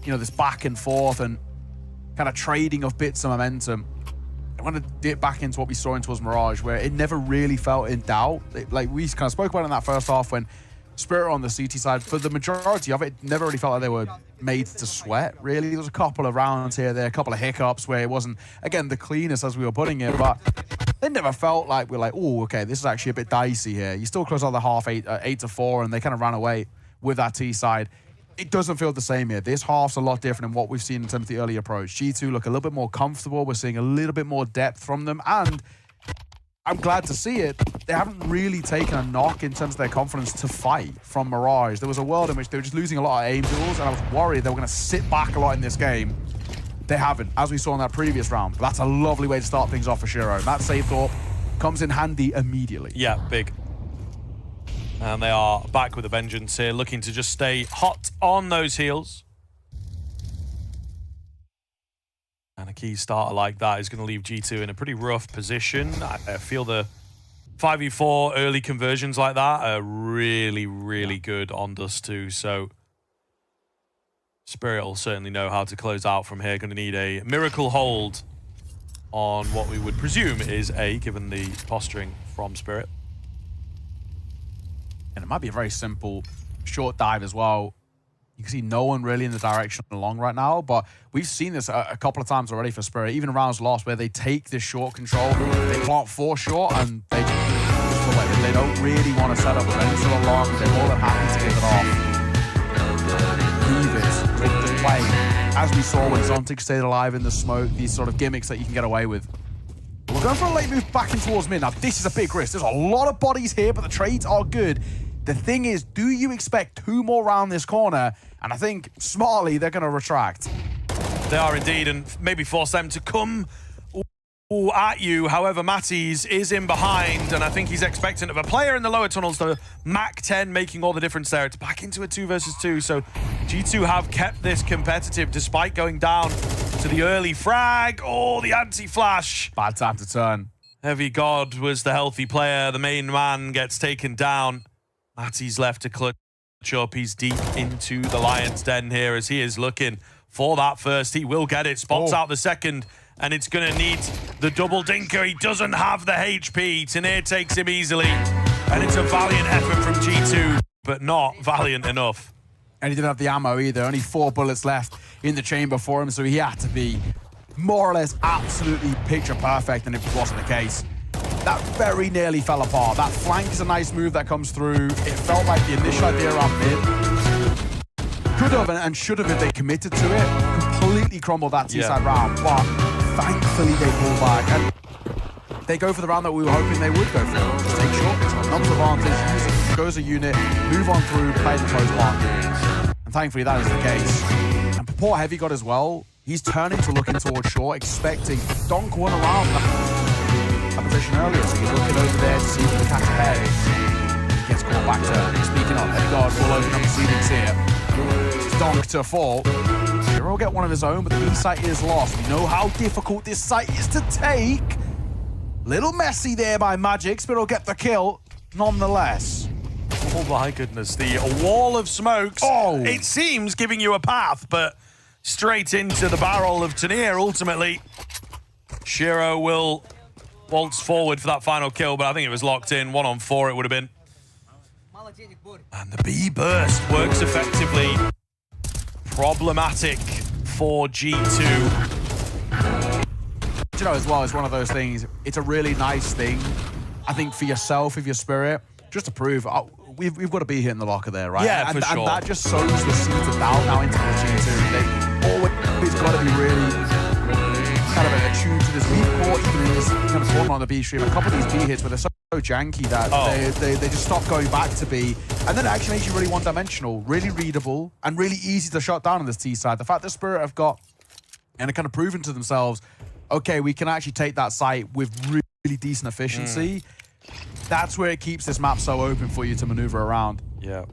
you know, this back and forth and kind of trading of bits of momentum. I want to dip back into what we saw in towards Mirage, where it never really felt in doubt. Like we kind of spoke about in that first half when Spirit on the CT side, for the majority of it, never really felt like they were made to sweat, really. There was a couple of rounds here, there, a couple of hiccups where it wasn't, again, the cleanest as we were putting it, but it never felt like we're like, oh, okay, this is actually a bit dicey here. You still close out the half 8-4, and they kind of ran away with that T side. It doesn't feel the same here. This half's a lot different than what we've seen in terms of the early approach. G2 look a little bit more comfortable. We're seeing a little bit more depth from them, and I'm glad to see it. They haven't really taken a knock in terms of their confidence to fight from Mirage. There was a world in which they were just losing a lot of aim duels, and I was worried they were going to sit back a lot in this game. They haven't, as we saw in that previous round. But that's a lovely way to start things off for Shiro. That save thought comes in handy immediately. Yeah, big. And they are back with a vengeance here, looking to just stay hot on those heels. And a key starter like that is going to leave G2 in a pretty rough position. I feel the 5v4 early conversions like that are really, really good on Dust 2. So Spirit will certainly know how to close out from here. Going to need a miracle hold on what we would presume is A, given the posturing from Spirit. And it might be a very simple short dive as well. You can see no one really in the direction along right now, but we've seen this a couple of times already for Spirit, even in rounds lost, where they take this short control, they plant 4 short, and they don't really want to set up a pencil along. They're more than happy to give it off. Leave it. They just play. As we saw when Zontic stayed alive in the smoke, these sort of gimmicks that you can get away with. We're going for a late move back in towards mid. Now, this is a big risk. There's a lot of bodies here, but the trades are good. The thing is, do you expect 2 more around this corner And I think, smartly, they're going to retract. They are indeed, and maybe force them to come at you. However, Matties is in behind, and I think he's expectant of a player in the lower tunnels. The Mac 10 making all the difference there. It's back into a 2 versus 2, so G2 have kept this competitive despite going down to the early frag. Oh, the anti-flash. Bad time to turn. Heavy God was the healthy player. The main man gets taken down. Matty's left to clutch up. He's deep into the Lion's Den here as he is looking for that first. He will get it. Spots out the second, and it's going to need the double dinker. He doesn't have the HP. Tanir takes him easily, and it's a valiant effort from G2, but not valiant enough. And he didn't have the ammo either. Only 4 bullets left in the chamber for him, so he had to be more or less absolutely picture perfect, and it wasn't the case. That very nearly fell apart. That flank is a nice move that comes through. It felt like the initial idea around mid could have and should have, if they committed to it, completely crumbled that T-side round, but thankfully they pull back, and they go for the round that we were hoping they would go for. Just take short, numbers advantage, use it, goes a unit, move on through, play the close block. And thankfully that is the case. And poor Heavy God as well, he's turning to looking towards short, expecting Donk one around that position earlier, so he's looking over there to see if he can catch ahead. He gets caught back to, speaking of, Heavy God will open up the ceilings here. It's Donk to fall. Hero will get one of his own, but the B site is lost. We know how difficult this site is to take. Little messy there by Magix, but he'll get the kill nonetheless. Oh my goodness, the wall of smokes. Oh. It seems giving you a path, but straight into the barrel of Tanir ultimately. Shiro will waltz forward for that final kill, but I think it was locked in. 1-on-4 it would have been. And the B burst works effectively. Problematic for G2. You know, as well, it's one of those things, it's a really nice thing, I think, for yourself, if your spirit, just to prove, we've got to be here in the locker there, right? Yeah, and, for sure. And that just sows the seeds of doubt now into the G2. They've always got to be really kind of attuned to this. We've caught, even in this kind of tournament on the B stream, a couple of these B hits where they're so janky that they just stop going back to B. And then it actually makes you really one-dimensional, really readable, and really easy to shut down on this T side. The fact that Spirit have got, and kind of proven to themselves, okay, we can actually take that site with really decent efficiency. That's where it keeps this map so open for you to maneuver around. Yeah.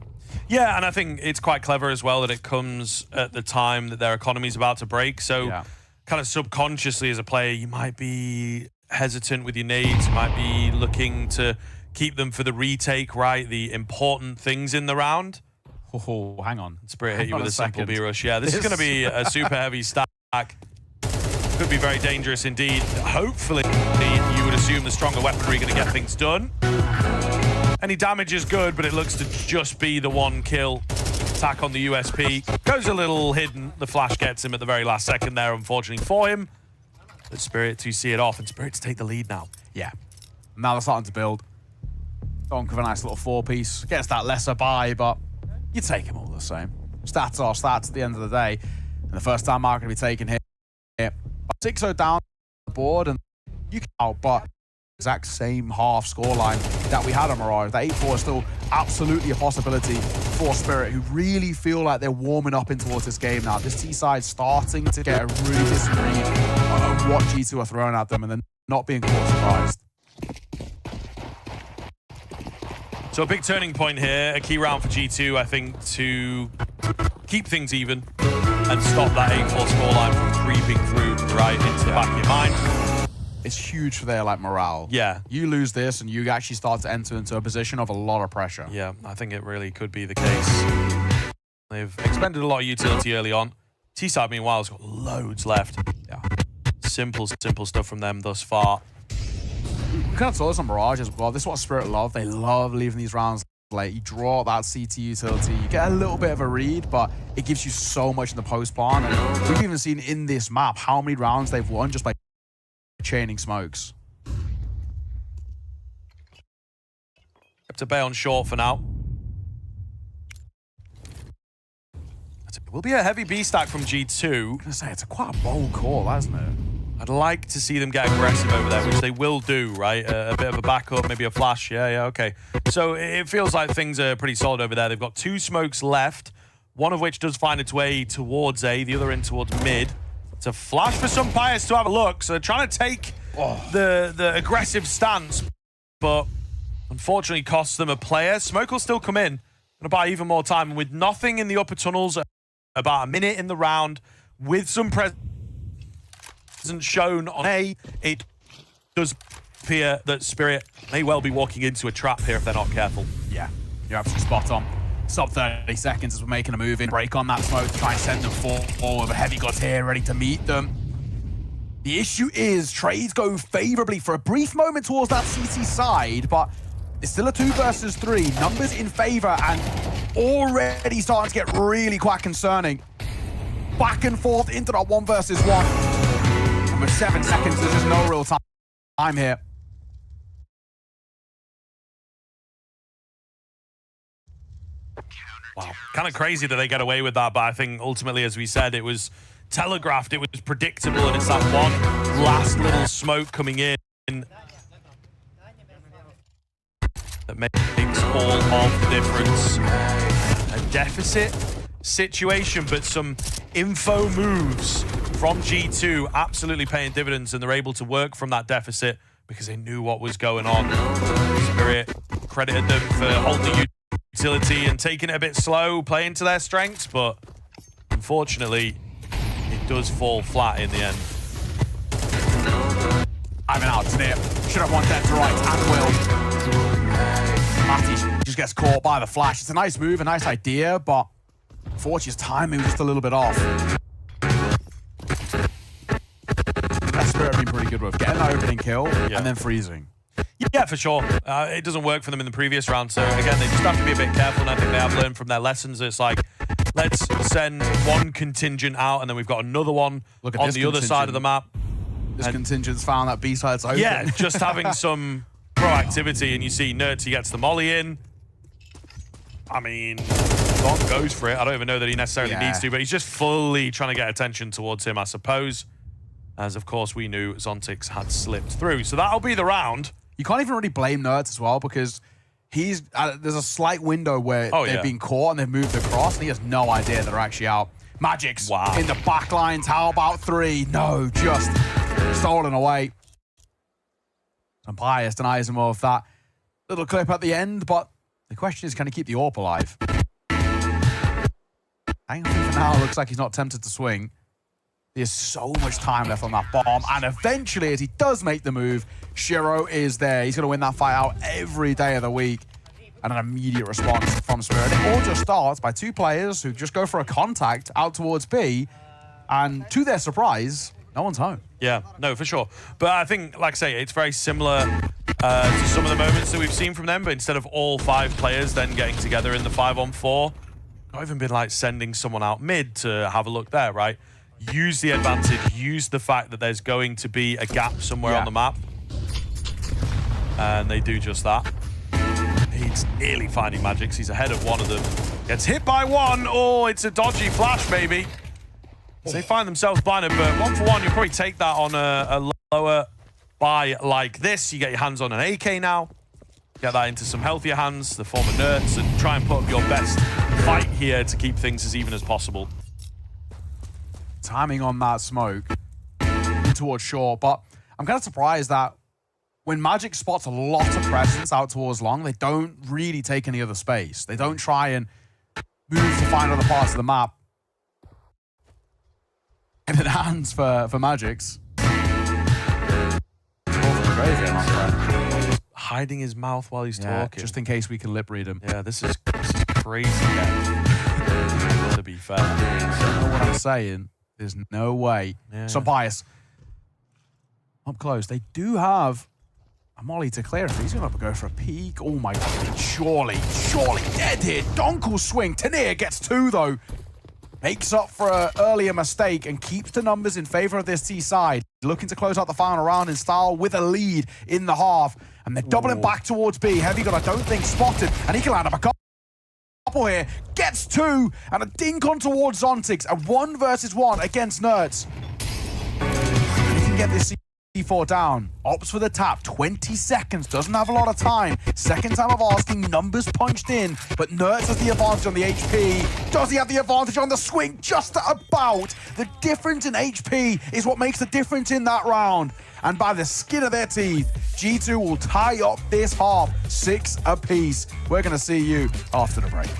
Yeah, and I think it's quite clever as well that it comes at the time that their economy's about to break. So kind of subconsciously as a player, you might be hesitant with your nades. You might be looking to keep them for the retake, right? The important things in the round. Oh, hang on. Spirit hit you with a simple B-rush. Yeah, this is going to be a super heavy stack. Could be very dangerous indeed. Hopefully, you would assume the stronger weaponry going to get things done. Any damage is good, but it looks to just be the one kill. Attack on the USP. Goes a little hidden. The flash gets him at the very last second there, unfortunately for him. But Spirit to see it off, and Spirit to take the lead now. Yeah. Now they're starting to build. Donk with a nice little 4-piece. Gets that lesser buy, but you take him all the same. Stats are stats at the end of the day. And the first time mark going to be taken here. 6-0 down the board, and you can out, but exact same half scoreline that we had on Mirage. That 8-4 is still absolutely a possibility for Spirit, who really feel like they're warming up in towards this game now. This T-side starting to get a really decent read on what G2 are throwing at them, and then not being caught surprised. So a big turning point here, a key round for G2, I think, to keep things even and stop that 8-4 scoreline from creeping through right into the back of your mind. It's huge for their morale. Yeah. You lose this and you actually start to enter into a position of a lot of pressure. Yeah, I think it really could be the case. They've expended a lot of utility early on. T-side, meanwhile, has got loads left. Yeah. Simple stuff from them thus far. We kind of saw this on Mirage as well. This is what Spirit love. They love leaving these rounds late. You draw that CT utility, you get a little bit of a read, but it gives you so much in the post plan. And we've even seen in this map how many rounds they've won just by chaining smokes. Up to Bay on short for now. It will be a heavy B stack from G2. I'm gonna say it's quite a bold call, hasn't it? I'd like to see them get aggressive over there, which they will do, right? A bit of a backup, maybe a flash. Yeah, okay. So it feels like things are pretty solid over there. They've got 2 smokes left, one of which does find its way towards A, the other in towards mid. It's a flash for some Pius to have a look, so they're trying to take the aggressive stance, but unfortunately costs them a player. Smoke will still come in, gonna buy even more time, and with nothing in the upper tunnels, about a minute in the round, with some presence shown on A, it does appear that Spirit may well be walking into a trap here if they're not careful. Yeah, you're absolutely spot on. Sub 30 seconds as we're making a move in. Break on that smoke to try and send them forward. But Heavy God's here, ready to meet them. The issue is trades go favorably for a brief moment towards that CT side, but it's still a 2 versus 3. Numbers in favor and already starting to get really quite concerning. Back and forth into that 1 versus 1. And with 7 seconds, there's just no real time here. Wow, kind of crazy that they get away with that, but I think ultimately, as we said, it was telegraphed, it was predictable, and it's that one last little smoke coming in that makes all of the difference. A deficit situation, but some info moves from G2 absolutely paying dividends, and they're able to work from that deficit because they knew what was going on. Spirit credited them for holding the utility and taking it a bit slow, playing to their strengths, but unfortunately, it does fall flat in the end. I'm out to it. Should have won that to right at will. Matty just gets caught by the flash. It's a nice move, a nice idea, but unfortunately his timing was just a little bit off. That Spirit been pretty good with getting that opening kill and then freezing. Yeah, for sure. It doesn't work for them in the previous round, so again, they just have to be a bit careful, and I think they have learned from their lessons. It's like, let's send one contingent out, and then we've got another one on the other side of the map. This contingent's found that B side's open. Yeah, just having some proactivity, and you see Nerdsy gets the molly in. I mean, Don goes for it. I don't even know that he necessarily needs to, but he's just fully trying to get attention towards him, I suppose. As, of course, we knew Zontix had slipped through. So that'll be the round. You can't even really blame Nerds as well, because he's there's a slight window where they've been caught and they've moved across, and he has no idea they're actually out. Magic's in the back lines. How about 3? No, just stolen away. And Pius denies him of that little clip at the end, but the question is, can he keep the AWP alive? Hang on for now, looks like he's not tempted to swing. There's so much time left on that bomb, and eventually, as he does make the move, Shiro is there. He's going to win that fight out every day of the week. And an immediate response from Spirit. It all just starts by 2 players who just go for a contact out towards B, and to their surprise, no one's home. Yeah, no, for sure. But I think, like I say, it's very similar to some of the moments that we've seen from them, but instead of all 5 players then getting together in the 5-on-4, not even been like sending someone out mid to have a look there, right? Use the advantage, use the fact that there's going to be a gap somewhere on the map. And they do just that. He's nearly finding Magics. He's ahead of one of them. Gets hit by one. Oh, it's a dodgy flash, maybe. So they find themselves blinded, but 1-for-1, you'll probably take that on a lower buy like this. You get your hands on an AK now. Get that into some healthier hands, the former Nerds, and try and put up your best fight here to keep things as even as possible. Timing on that smoke towards short, but I'm kind of surprised that when Magic spots a lot of presence out towards long, they don't really take any other space. They don't try and move to find other parts of the map. And then hands for Magic's. Hiding his mouth while he's talking. Just in case we can lip read him. Yeah, this is crazy. To be fair. You know what I'm saying? There's no way. Some bias. Up close. They do have a molly to clear. He's going to go for a peek. Oh my God. Surely dead here. Donk swing. Tanir gets 2 though. Makes up for an earlier mistake and keeps the numbers in favor of this T side. Looking to close out the final round in style with a lead in the half. And they're doubling back towards B. Heavy God, I don't think, spotted. And he can land up a couple here. Gets 2 and a dink on towards Zontix. A 1 versus 1 against Nerds. He can get this C4 down, opts for the tap, 20 seconds, doesn't have a lot of time. Second time of asking, numbers punched in, but Nerds has the advantage on the HP. Does he have the advantage on the swing? Just about. The difference in HP is what makes the difference in that round. And by the skin of their teeth, G2 will tie up this half, 6 apiece. We're gonna see you after the break.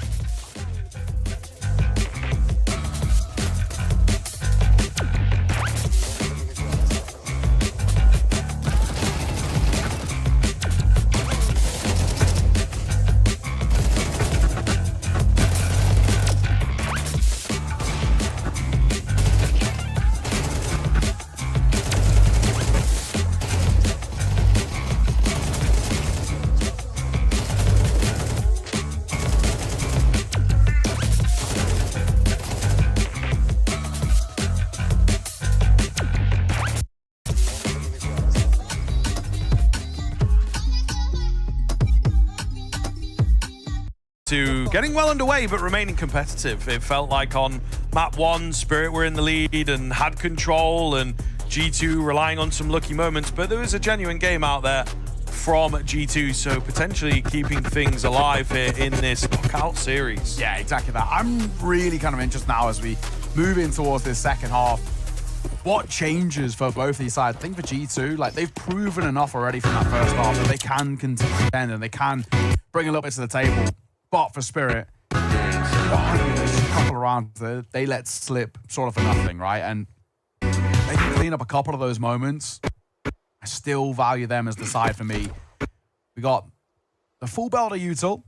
To getting well underway, but remaining competitive. It felt like on map 1, Spirit were in the lead and had control, and G2 relying on some lucky moments, but there was a genuine game out there from G2, so potentially keeping things alive here in this knockout series. Yeah, exactly that. I'm really kind of interested now as we move in towards this second half. What changes for both these sides? I think for G2, like they've proven enough already from that first half that they can contend and they can bring a little bit to the table. But for Spirit, there's a couple of rounds that they let slip sort of for nothing, right? And they can clean up a couple of those moments. I still value them as the side for me. We got the full belt of Util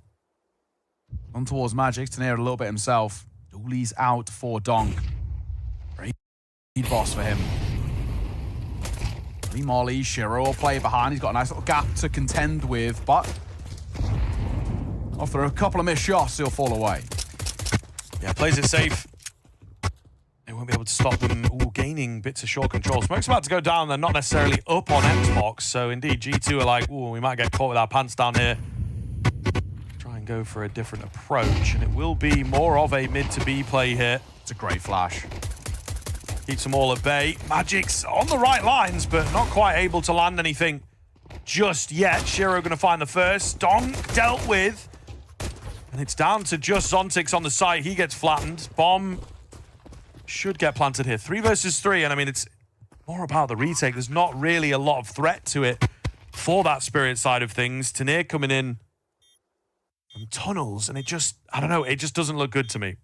on towards Magic. Tanair a little bit himself. Dooley's out for Donk. Great boss for him. Lee Molly, Shiro will play behind. He's got a nice little gap to contend with, but after a couple of missed shots, he'll fall away. Yeah, plays it safe. They won't be able to stop them gaining bits of short control. Smoke's about to go down. They're not necessarily up on Xbox, so indeed G2 are like, ooh, we might get caught with our pants down here. Try and go for a different approach, and it will be more of a mid to B play here. It's a great flash. Keeps them all at bay. Magic's on the right lines, but not quite able to land anything just yet. Shiro going to find the first. Donk dealt with. And it's down to just Zontix on the site. He gets flattened. Bomb should get planted here. 3 versus 3, and I mean, it's more about the retake. There's not really a lot of threat to it for that Spirit side of things. Tanair coming in from tunnels, and it just, I don't know, it just doesn't look good to me.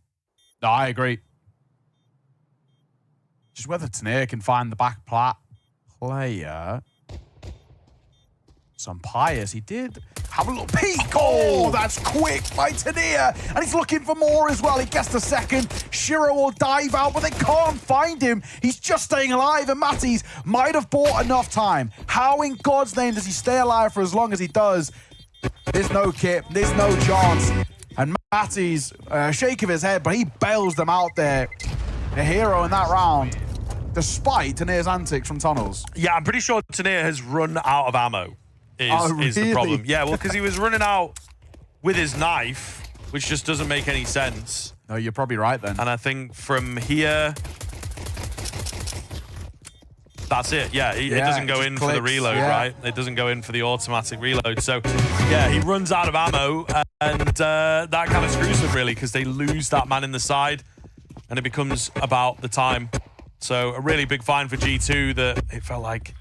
No, I agree. Just whether Tanair can find the back plat player. Some pious. He did have a little peek. Oh, that's quick by Tanair. And he's looking for more as well. He gets the second. Shiro will dive out, but they can't find him. He's just staying alive, and Matties might have bought enough time. How in God's name does he stay alive for as long as he does? There's no kit. There's no chance. And Matties, shake of his head, but he bails them out there. A hero in that round, despite Tanair's antics from tunnels. Yeah, I'm pretty sure Tanair has run out of ammo. Is the problem. Yeah, well, because he was running out with his knife, which just doesn't make any sense. No, you're probably right then. And I think from here, that's it. Yeah, it doesn't go in for the reload, right? It doesn't go in for the automatic reload. So, yeah, he runs out of ammo, and that kind of screws them, really, because they lose that man in the side, and it becomes about the time. So, a really big find for G2 that it felt like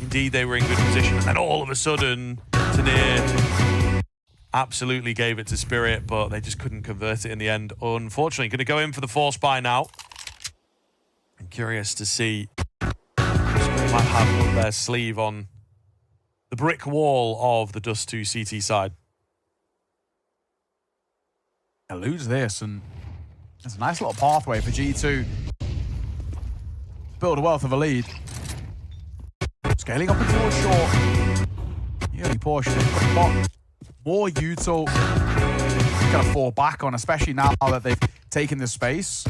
indeed they were in good position, and all of a sudden Tanair absolutely gave it to Spirit, but they just couldn't convert it in the end, unfortunately. Going to go in for the force buy now. I'm curious to see Spirit might have up their sleeve on the brick wall of the Dust 2 CT side. Eludes this, and there's a nice little pathway for G2 build a wealth of a lead. Scaling up and towards short. The early portion, but more Util gonna fall back on, especially now that they've taken this space.